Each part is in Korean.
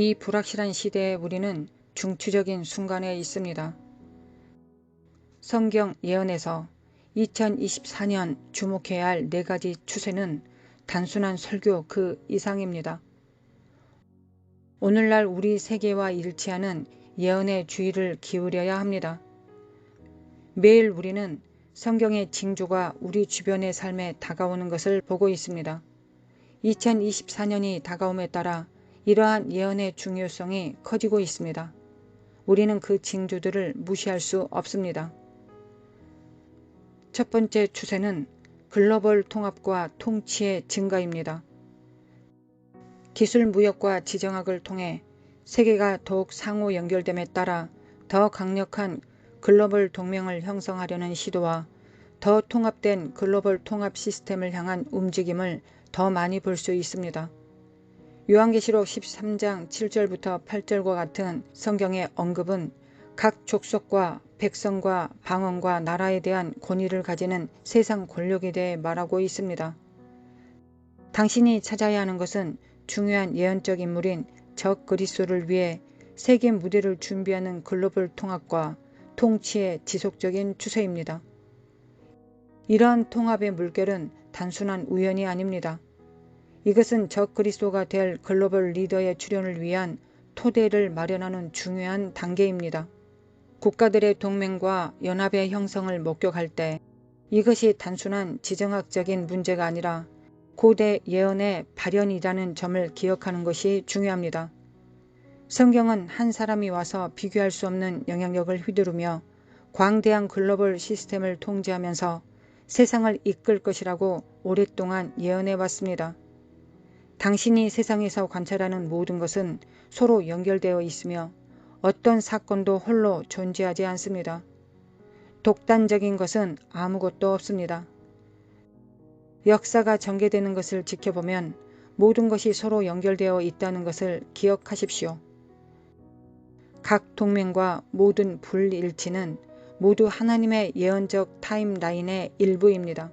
이 불확실한 시대에 우리는 중추적인 순간에 있습니다. 성경 예언에서 2024년 주목해야 할 4가지 추세는 단순한 설교 그 이상입니다. 오늘날 우리 세계와 일치하는 예언의 주의를 기울여야 합니다. 매일 우리는 성경의 징조가 우리 주변의 삶에 다가오는 것을 보고 있습니다. 2024년이 다가옴에 따라 이러한 예언의 중요성이 커지고 있습니다. 우리는 그 징조들을 무시할 수 없습니다. 첫 번째 추세는 글로벌 통합과 통치의 증가입니다. 기술 무역과 지정학을 통해 세계가 더욱 상호 연결됨에 따라 더 강력한 글로벌 동맹을 형성하려는 시도와 더 통합된 글로벌 통합 시스템을 향한 움직임을 더 많이 볼 수 있습니다. 요한계시록 13장 7절부터 8절과 같은 성경의 언급은 각 족속과 백성과 방언과 나라에 대한 권위를 가지는 세상 권력에 대해 말하고 있습니다. 당신이 찾아야 하는 것은 중요한 예언적 인물인 적 그리스도를 위해 세계 무대를 준비하는 글로벌 통합과 통치의 지속적인 추세입니다. 이러한 통합의 물결은 단순한 우연이 아닙니다. 이것은 적 그리스도가 될 글로벌 리더의 출현을 위한 토대를 마련하는 중요한 단계입니다. 국가들의 동맹과 연합의 형성을 목격할 때 이것이 단순한 지정학적인 문제가 아니라 고대 예언의 발현이라는 점을 기억하는 것이 중요합니다. 성경은 한 사람이 와서 비교할 수 없는 영향력을 휘두르며 광대한 글로벌 시스템을 통제하면서 세상을 이끌 것이라고 오랫동안 예언해 왔습니다. 당신이 세상에서 관찰하는 모든 것은 서로 연결되어 있으며 어떤 사건도 홀로 존재하지 않습니다. 독단적인 것은 아무것도 없습니다. 역사가 전개되는 것을 지켜보면 모든 것이 서로 연결되어 있다는 것을 기억하십시오. 각 동맹과 모든 불일치는 모두 하나님의 예언적 타임라인의 일부입니다.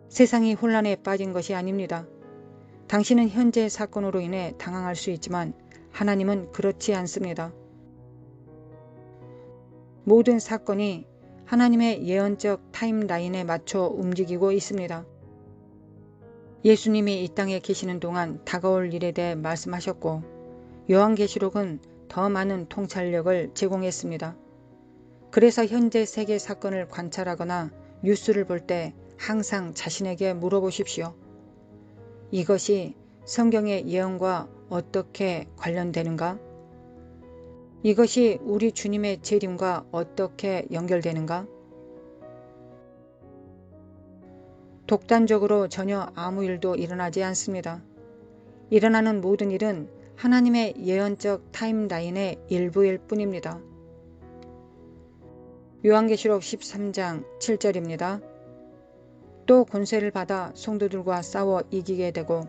세상이 혼란에 빠진 것이 아닙니다. 당신은 현재 사건으로 인해 당황할 수 있지만 하나님은 그렇지 않습니다. 모든 사건이 하나님의 예언적 타임라인에 맞춰 움직이고 있습니다. 예수님이 이 땅에 계시는 동안 다가올 일에 대해 말씀하셨고 요한계시록은 더 많은 통찰력을 제공했습니다. 그래서 현재 세계 사건을 관찰하거나 뉴스를 볼 때 항상 자신에게 물어보십시오. 이것이 성경의 예언과 어떻게 관련되는가? 이것이 우리 주님의 재림과 어떻게 연결되는가? 독단적으로 전혀 아무 일도 일어나지 않습니다. 일어나는 모든 일은 하나님의 예언적 타임라인의 일부일 뿐입니다. 요한계시록 13장 7절입니다. 또 권세를 받아 성도들과 싸워 이기게 되고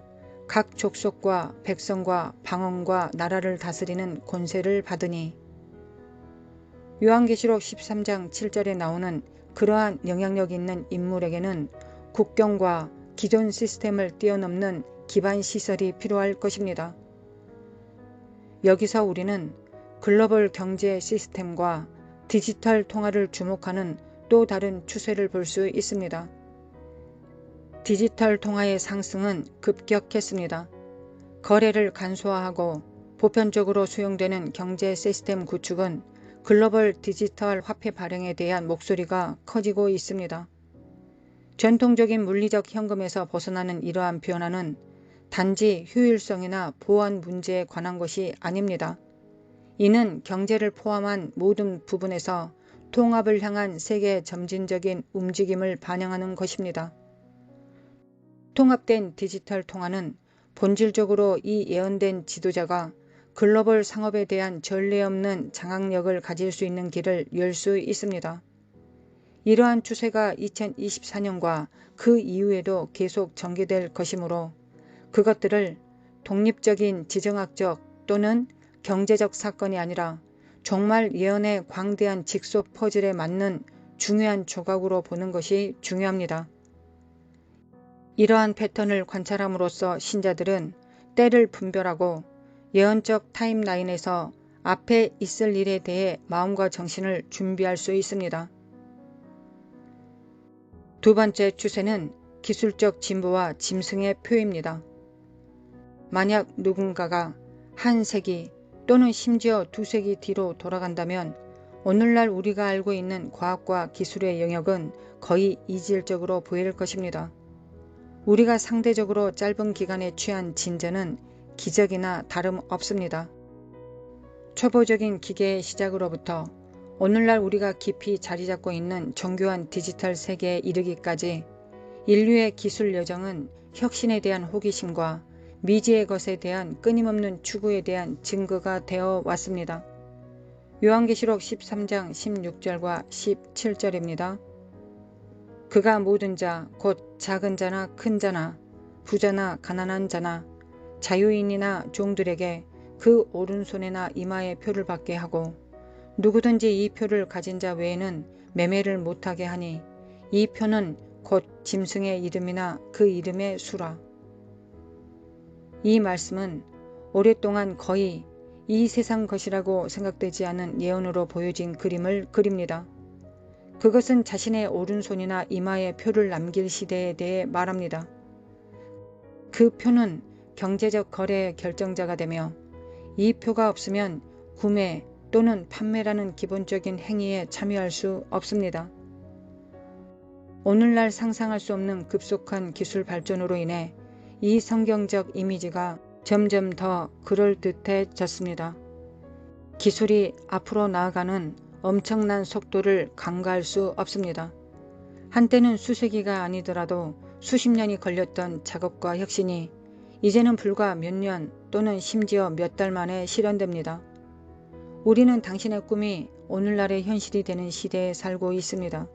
각 족속과 백성과 방언과 나라를 다스리는 권세를 받으니. 요한계시록 13장 7절에 나오는 그러한 영향력 있는 인물에게는 국경과 기존 시스템을 뛰어넘는 기반 시설이 필요할 것입니다. 여기서 우리는 글로벌 경제 시스템과 디지털 통화를 주목하는 또 다른 추세를 볼 수 있습니다. 디지털 통화의 상승은 급격했습니다. 거래를 간소화하고 보편적으로 수용되는 경제 시스템 구축은 글로벌 디지털 화폐 발행에 대한 목소리가 커지고 있습니다. 전통적인 물리적 현금에서 벗어나는 이러한 변화는 단지 효율성이나 보안 문제에 관한 것이 아닙니다. 이는 경제를 포함한 모든 부분에서 통합을 향한 세계 점진적인 움직임을 반영하는 것입니다. 통합된 디지털 통화는 본질적으로 이 예언된 지도자가 글로벌 상업에 대한 전례 없는 장악력을 가질 수 있는 길을 열 수 있습니다. 이러한 추세가 2024년과 그 이후에도 계속 전개될 것이므로 그것들을 독립적인 지정학적 또는 경제적 사건이 아니라 종말 예언의 광대한 직소 퍼즐에 맞는 중요한 조각으로 보는 것이 중요합니다. 이러한 패턴을 관찰함으로써 신자들은 때를 분별하고 예언적 타임라인에서 앞에 있을 일에 대해 마음과 정신을 준비할 수 있습니다. 두 번째 추세는 기술적 진보와 짐승의 표입니다. 만약 누군가가 한 세기 또는 심지어 두 세기 뒤로 돌아간다면 오늘날 우리가 알고 있는 과학과 기술의 영역은 거의 이질적으로 보일 것입니다. 우리가 상대적으로 짧은 기간에 취한 진전은 기적이나 다름없습니다. 초보적인 기계의 시작으로부터 오늘날 우리가 깊이 자리잡고 있는 정교한 디지털 세계에 이르기까지 인류의 기술 여정은 혁신에 대한 호기심과 미지의 것에 대한 끊임없는 추구에 대한 증거가 되어 왔습니다. 요한계시록 13장 16절과 17절입니다. 그가 모든 자, 곧 작은 자나 큰 자나 부자나 가난한 자나 자유인이나 종들에게 그 오른손에나 이마에 표를 받게 하고 누구든지 이 표를 가진 자 외에는 매매를 못하게 하니 이 표는 곧 짐승의 이름이나 그 이름의 수라. 이 말씀은 오랫동안 거의 이 세상 것이라고 생각되지 않은 예언으로 보여진 그림을 그립니다. 그것은 자신의 오른손이나 이마에 표를 남길 시대에 대해 말합니다. 그 표는 경제적 거래의 결정자가 되며 이 표가 없으면 구매 또는 판매라는 기본적인 행위에 참여할 수 없습니다. 오늘날 상상할 수 없는 급속한 기술 발전으로 인해 이 성경적 이미지가 점점 더 그럴듯해졌습니다. 기술이 앞으로 나아가는 엄청난 속도를 간과할 수 없습니다. 한때는 수세기가 아니더라도 수십 년이 걸렸던 작업과 혁신이 이제는 불과 몇 년 또는 심지어 몇 달 만에 실현됩니다. 우리는 당신의 꿈이 오늘날의 현실이 되는 시대에 살고 있습니다.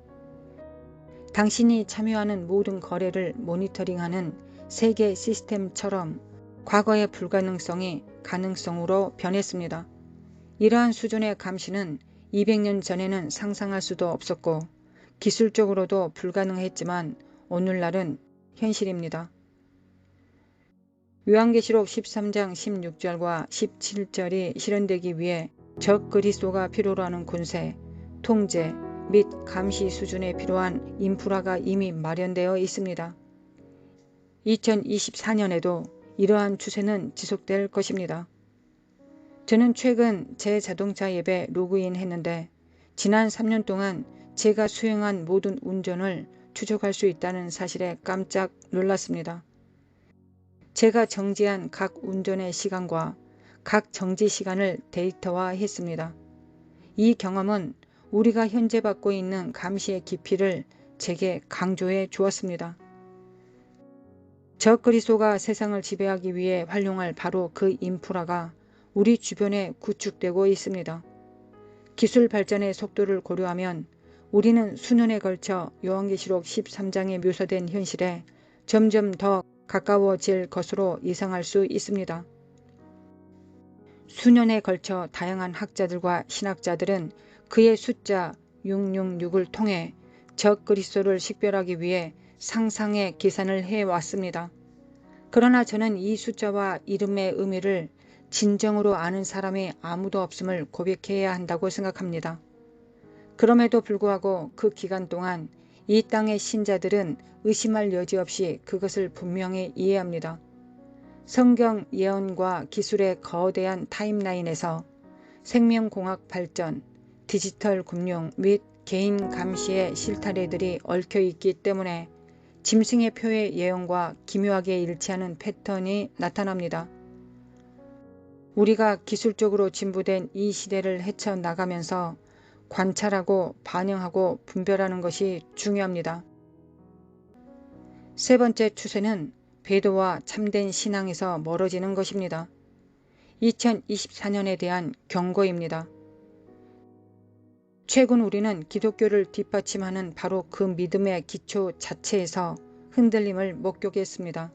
당신이 참여하는 모든 거래를 모니터링하는 세계 시스템처럼 과거의 불가능성이 가능성으로 변했습니다. 이러한 수준의 감시는 200년 전에는 상상할 수도 없었고 기술적으로도 불가능했지만 오늘날은 현실입니다. 요한계시록 13장 16절과 17절이 실현되기 위해 적 그리스도가 필요로 하는 권세, 통제 및 감시 수준에 필요한 인프라가 이미 마련되어 있습니다. 2024년에도 이러한 추세는 지속될 것입니다. 저는 최근 제 자동차 앱에 로그인 했는데 지난 3년 동안 제가 수행한 모든 운전을 추적할 수 있다는 사실에 깜짝 놀랐습니다. 제가 정지한 각 운전의 시간과 각 정지 시간을 데이터화했습니다. 이 경험은 우리가 현재 받고 있는 감시의 깊이를 제게 강조해 주었습니다. 적 그리스도가 세상을 지배하기 위해 활용할 바로 그 인프라가 우리 주변에 구축되고 있습니다. 기술 발전의 속도를 고려하면 우리는 수년에 걸쳐 요한계시록 13장에 묘사된 현실에 점점 더 가까워질 것으로 예상할 수 있습니다. 수년에 걸쳐 다양한 학자들과 신학자들은 그의 숫자 666을 통해 적 그리스도를 식별하기 위해 상상의 계산을 해왔습니다. 그러나 저는 이 숫자와 이름의 의미를 진정으로 아는 사람이 아무도 없음을 고백해야 한다고 생각합니다. 그럼에도 불구하고 그 기간 동안 이 땅의 신자들은 의심할 여지 없이 그것을 분명히 이해합니다. 성경 예언과 기술의 거대한 타임라인에서 생명공학 발전, 디지털 금융 및 개인 감시의 실타래들이 얽혀 있기 때문에 짐승의 표의 예언과 기묘하게 일치하는 패턴이 나타납니다. 우리가 기술적으로 진보된 이 시대를 헤쳐나가면서 관찰하고 반영하고 분별하는 것이 중요합니다. 세 번째 추세는 배도와 참된 신앙에서 멀어지는 것입니다. 2024년에 대한 경고입니다. 최근 우리는 기독교를 뒷받침하는 바로 그 믿음의 기초 자체에서 흔들림을 목격했습니다.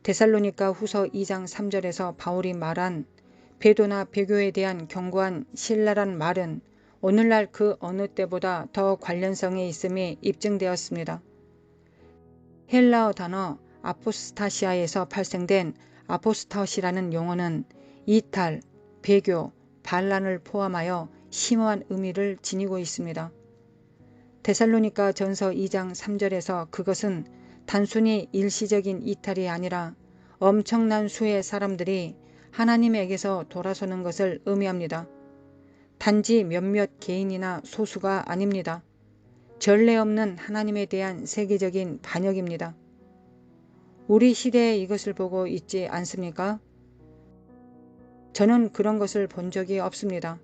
데살로니가 후서 2장 3절에서 바울이 말한 배도나 배교에 대한 경고한 신랄한 말은 오늘날 그 어느 때보다 더 관련성이 있음이 입증되었습니다. 헬라어 단어 아포스타시아에서 발생된 아포스타시라는 용어는 이탈, 배교, 반란을 포함하여 심오한 의미를 지니고 있습니다. 데살로니가 전서 2장 3절에서 그것은 단순히 일시적인 이탈이 아니라 엄청난 수의 사람들이 하나님에게서 돌아서는 것을 의미합니다. 단지 몇몇 개인이나 소수가 아닙니다. 전례 없는 하나님에 대한 세계적인 반역입니다. 우리 시대에 이것을 보고 있지 않습니까? 저는 그런 것을 본 적이 없습니다.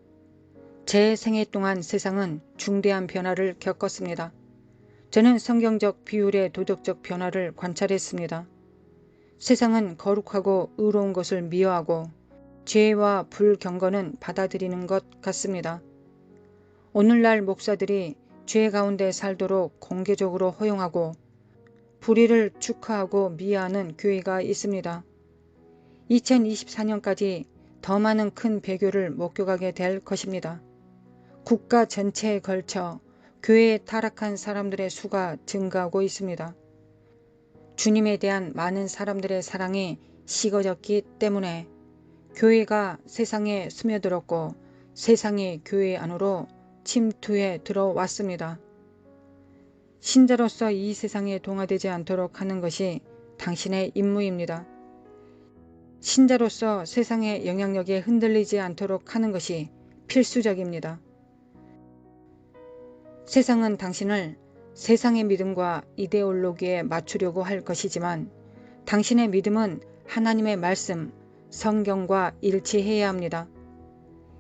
제 생애 동안 세상은 중대한 변화를 겪었습니다. 저는 성경적 비율의 도덕적 변화를 관찰했습니다. 세상은 거룩하고 의로운 것을 미워하고 죄와 불경건은 받아들이는 것 같습니다. 오늘날 목사들이 죄 가운데 살도록 공개적으로 허용하고 불의를 축하하고 미화하는 교회가 있습니다. 2024년까지 더 많은 큰 배교를 목격하게 될 것입니다. 국가 전체에 걸쳐 교회에 타락한 사람들의 수가 증가하고 있습니다. 주님에 대한 많은 사람들의 사랑이 식어졌기 때문에 교회가 세상에 스며들었고 세상이 교회 안으로 침투해 들어왔습니다. 신자로서 이 세상에 동화되지 않도록 하는 것이 당신의 임무입니다. 신자로서 세상의 영향력에 흔들리지 않도록 하는 것이 필수적입니다. 세상은 당신을 세상의 믿음과 이데올로기에 맞추려고 할 것이지만 당신의 믿음은 하나님의 말씀, 성경과 일치해야 합니다.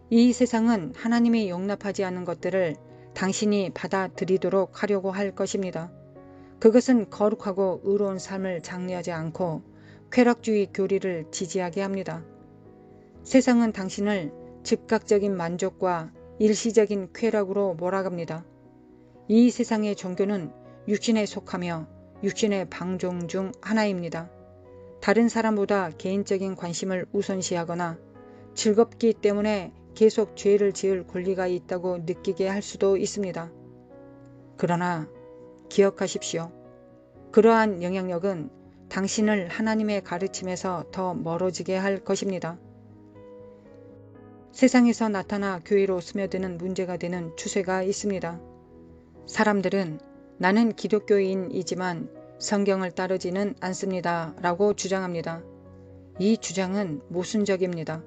이 세상은 하나님이 용납하지 않는 것들을 당신이 받아들이도록 하려고 할 것입니다. 그것은 거룩하고 의로운 삶을 장려하지 않고 쾌락주의 교리를 지지하게 합니다. 세상은 당신을 즉각적인 만족과 일시적인 쾌락으로 몰아갑니다. 이 세상의 종교는 육신에 속하며 육신의 방종 중 하나입니다. 다른 사람보다 개인적인 관심을 우선시하거나 즐겁기 때문에 계속 죄를 지을 권리가 있다고 느끼게 할 수도 있습니다. 그러나 기억하십시오. 그러한 영향력은 당신을 하나님의 가르침에서 더 멀어지게 할 것입니다. 세상에서 나타나 교회로 스며드는 문제가 되는 추세가 있습니다. 사람들은 나는 기독교인이지만 성경을 따르지는 않습니다 라고 주장합니다. 이 주장은 모순적입니다.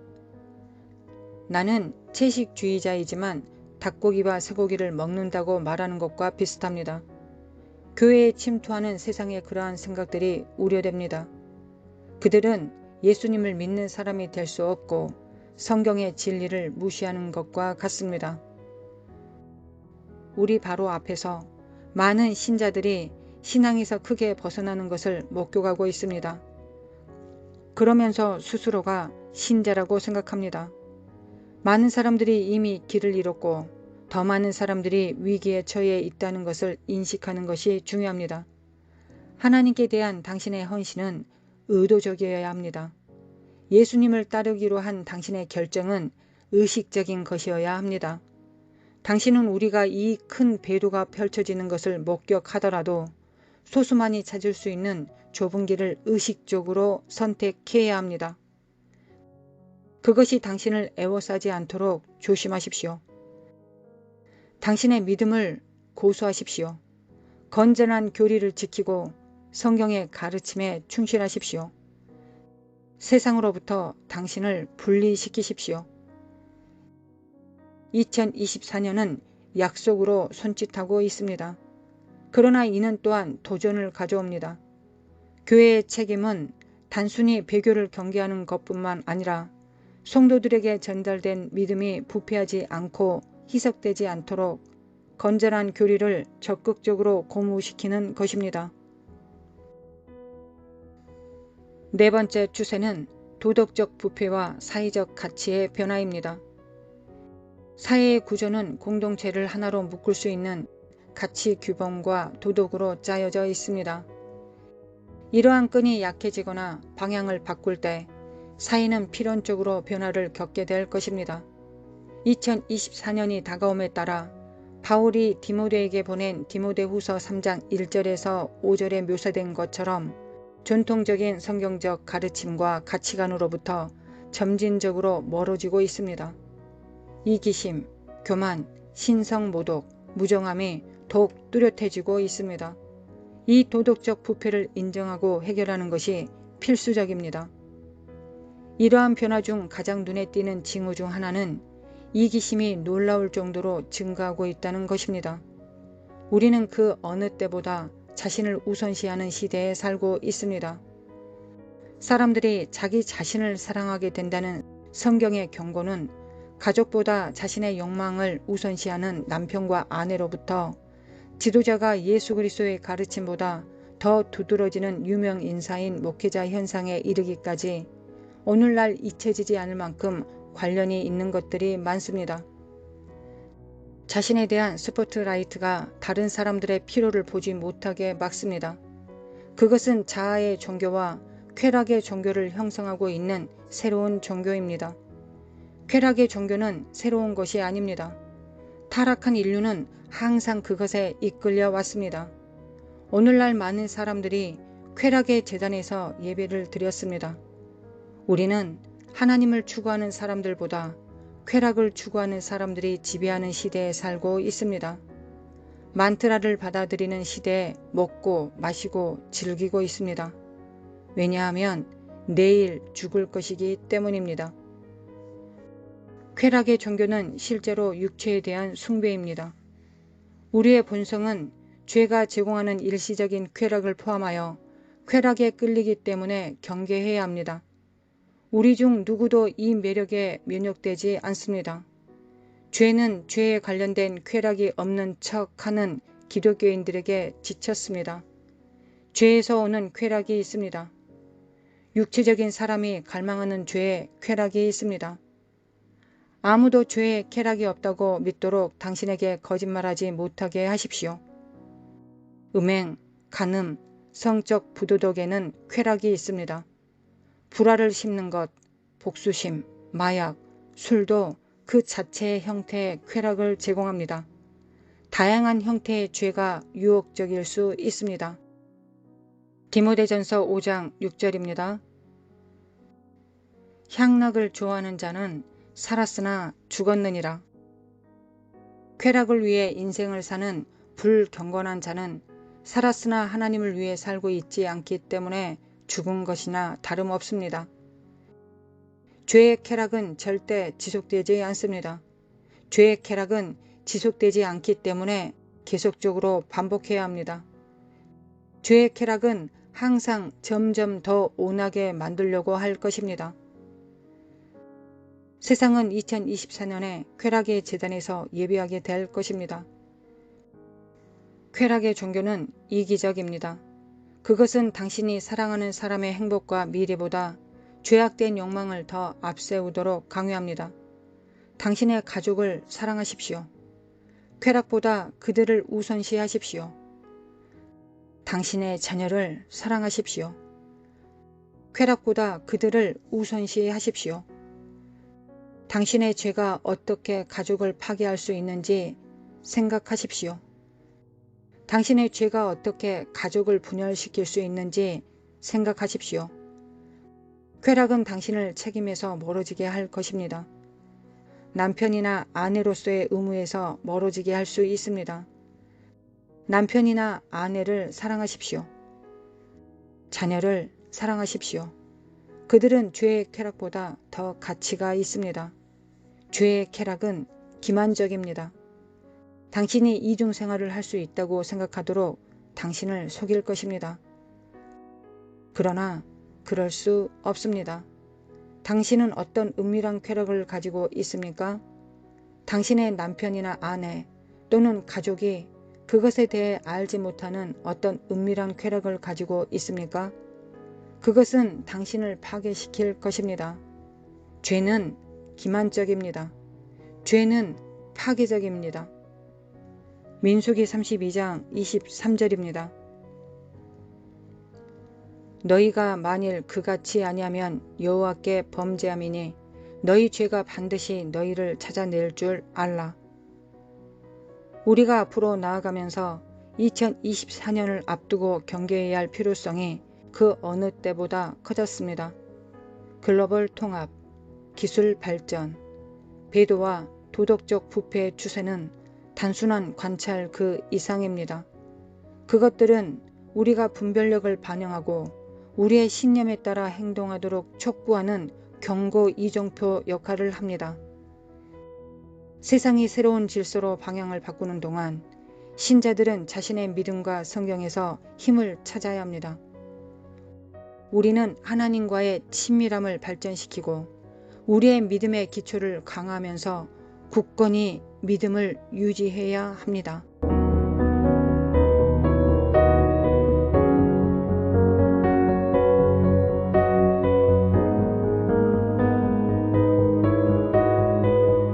나는 채식주의자이지만 닭고기와 쇠고기를 먹는다고 말하는 것과 비슷합니다. 교회에 침투하는 세상의 그러한 생각들이 우려됩니다. 그들은 예수님을 믿는 사람이 될 수 없고 성경의 진리를 무시하는 것과 같습니다. 우리 바로 앞에서 많은 신자들이 신앙에서 크게 벗어나는 것을 목격하고 있습니다. 그러면서 스스로가 신자라고 생각합니다. 많은 사람들이 이미 길을 잃었고 더 많은 사람들이 위기에 처해 있다는 것을 인식하는 것이 중요합니다. 하나님께 대한 당신의 헌신은 의도적이어야 합니다. 예수님을 따르기로 한 당신의 결정은 의식적인 것이어야 합니다. 당신은 우리가 이 큰 배도가 펼쳐지는 것을 목격하더라도 소수만이 찾을 수 있는 좁은 길을 의식적으로 선택해야 합니다. 그것이 당신을 애워싸지 않도록 조심하십시오. 당신의 믿음을 고수하십시오. 건전한 교리를 지키고 성경의 가르침에 충실하십시오. 세상으로부터 당신을 분리시키십시오. 2024년은 약속으로 손짓하고 있습니다. 그러나 이는 또한 도전을 가져옵니다. 교회의 책임은 단순히 배교를 경계하는 것뿐만 아니라 성도들에게 전달된 믿음이 부패하지 않고 희석되지 않도록 건전한 교리를 적극적으로 고무시키는 것입니다. 네 번째 추세는 도덕적 부패와 사회적 가치의 변화입니다. 사회의 구조는 공동체를 하나로 묶을 수 있는 가치 규범과 도덕으로 짜여져 있습니다. 이러한 끈이 약해지거나 방향을 바꿀 때 사회는 필연적으로 변화를 겪게 될 것입니다. 2024년이 다가옴에 따라 바울이 디모데에게 보낸 디모데후서 3장 1절에서 5절에 묘사된 것처럼 전통적인 성경적 가르침과 가치관으로부터 점진적으로 멀어지고 있습니다. 이기심, 교만, 신성모독, 무정함이 더욱 뚜렷해지고 있습니다. 이 도덕적 부패를 인정하고 해결하는 것이 필수적입니다. 이러한 변화 중 가장 눈에 띄는 징후 중 하나는 이기심이 놀라울 정도로 증가하고 있다는 것입니다. 우리는 그 어느 때보다 자신을 우선시하는 시대에 살고 있습니다. 사람들이 자기 자신을 사랑하게 된다는 성경의 경고는 가족보다 자신의 욕망을 우선시하는 남편과 아내로부터 지도자가 예수 그리스도의 가르침보다 더 두드러지는 유명 인사인 목회자 현상에 이르기까지 오늘날 잊혀지지 않을 만큼 관련이 있는 것들이 많습니다. 자신에 대한 스포트라이트가 다른 사람들의 필요를 보지 못하게 막습니다. 그것은 자아의 종교와 쾌락의 종교를 형성하고 있는 새로운 종교입니다. 쾌락의 종교는 새로운 것이 아닙니다. 타락한 인류는 항상 그것에 이끌려 왔습니다. 오늘날 많은 사람들이 쾌락의 재단에서 예배를 드렸습니다. 우리는 하나님을 추구하는 사람들보다 쾌락을 추구하는 사람들이 지배하는 시대에 살고 있습니다. 만트라를 받아들이는 시대에 먹고 마시고 즐기고 있습니다. 왜냐하면 내일 죽을 것이기 때문입니다. 쾌락의 종교는 실제로 육체에 대한 숭배입니다. 우리의 본성은 죄가 제공하는 일시적인 쾌락을 포함하여 쾌락에 끌리기 때문에 경계해야 합니다. 우리 중 누구도 이 매력에 면역되지 않습니다. 죄는 죄에 관련된 쾌락이 없는 척하는 기독교인들에게 지쳤습니다. 죄에서 오는 쾌락이 있습니다. 육체적인 사람이 갈망하는 죄에 쾌락이 있습니다. 아무도 죄에 쾌락이 없다고 믿도록 당신에게 거짓말하지 못하게 하십시오. 음행, 간음, 성적 부도덕에는 쾌락이 있습니다. 불화를 심는 것, 복수심, 마약, 술도 그 자체의 형태의 쾌락을 제공합니다. 다양한 형태의 죄가 유혹적일 수 있습니다. 디모데전서 5장 6절입니다. 향락을 좋아하는 자는 살았으나 죽었느니라. 쾌락을 위해 인생을 사는 불경건한 자는 살았으나 하나님을 위해 살고 있지 않기 때문에 죽은 것이나 다름없습니다. 죄의 쾌락은 절대 지속되지 않습니다. 죄의 쾌락은 지속되지 않기 때문에 계속적으로 반복해야 합니다. 죄의 쾌락은 항상 점점 더 온하게 만들려고 할 것입니다. 세상은 2024년에 쾌락의 재단에서 예배하게 될 것입니다. 쾌락의 종교는 이기적입니다. 그것은 당신이 사랑하는 사람의 행복과 미래보다 죄악된 욕망을 더 앞세우도록 강요합니다. 당신의 가족을 사랑하십시오. 쾌락보다 그들을 우선시하십시오. 당신의 자녀를 사랑하십시오. 쾌락보다 그들을 우선시하십시오. 당신의 죄가 어떻게 가족을 파괴할 수 있는지 생각하십시오. 당신의 죄가 어떻게 가족을 분열시킬 수 있는지 생각하십시오. 쾌락은 당신을 책임에서 멀어지게 할 것입니다. 남편이나 아내로서의 의무에서 멀어지게 할 수 있습니다. 남편이나 아내를 사랑하십시오. 자녀를 사랑하십시오. 그들은 죄의 쾌락보다 더 가치가 있습니다. 죄의 쾌락은 기만적입니다. 당신이 이중생활을 할 수 있다고 생각하도록 당신을 속일 것입니다. 그러나 그럴 수 없습니다. 당신은 어떤 은밀한 쾌락을 가지고 있습니까? 당신의 남편이나 아내 또는 가족이 그것에 대해 알지 못하는 어떤 은밀한 쾌락을 가지고 있습니까? 그것은 당신을 파괴시킬 것입니다. 죄는 기만적입니다. 죄는 파괴적입니다. 민수기 32장 23절입니다. 너희가 만일 그같이 아니하면 여호와께 범죄함이니 너희 죄가 반드시 너희를 찾아낼 줄 알라. 우리가 앞으로 나아가면서 2024년을 앞두고 경계해야 할 필요성이 그 어느 때보다 커졌습니다. 글로벌 통합, 기술 발전, 배도와 도덕적 부패의 추세는 단순한 관찰 그 이상입니다. 그것들은 우리가 분별력을 반영하고 우리의 신념에 따라 행동하도록 촉구하는 경고 이정표 역할을 합니다. 세상이 새로운 질서로 방향을 바꾸는 동안 신자들은 자신의 믿음과 성경에서 힘을 찾아야 합니다. 우리는 하나님과의 친밀함을 발전시키고 우리의 믿음의 기초를 강화하면서 굳건히 믿음을 유지해야 합니다.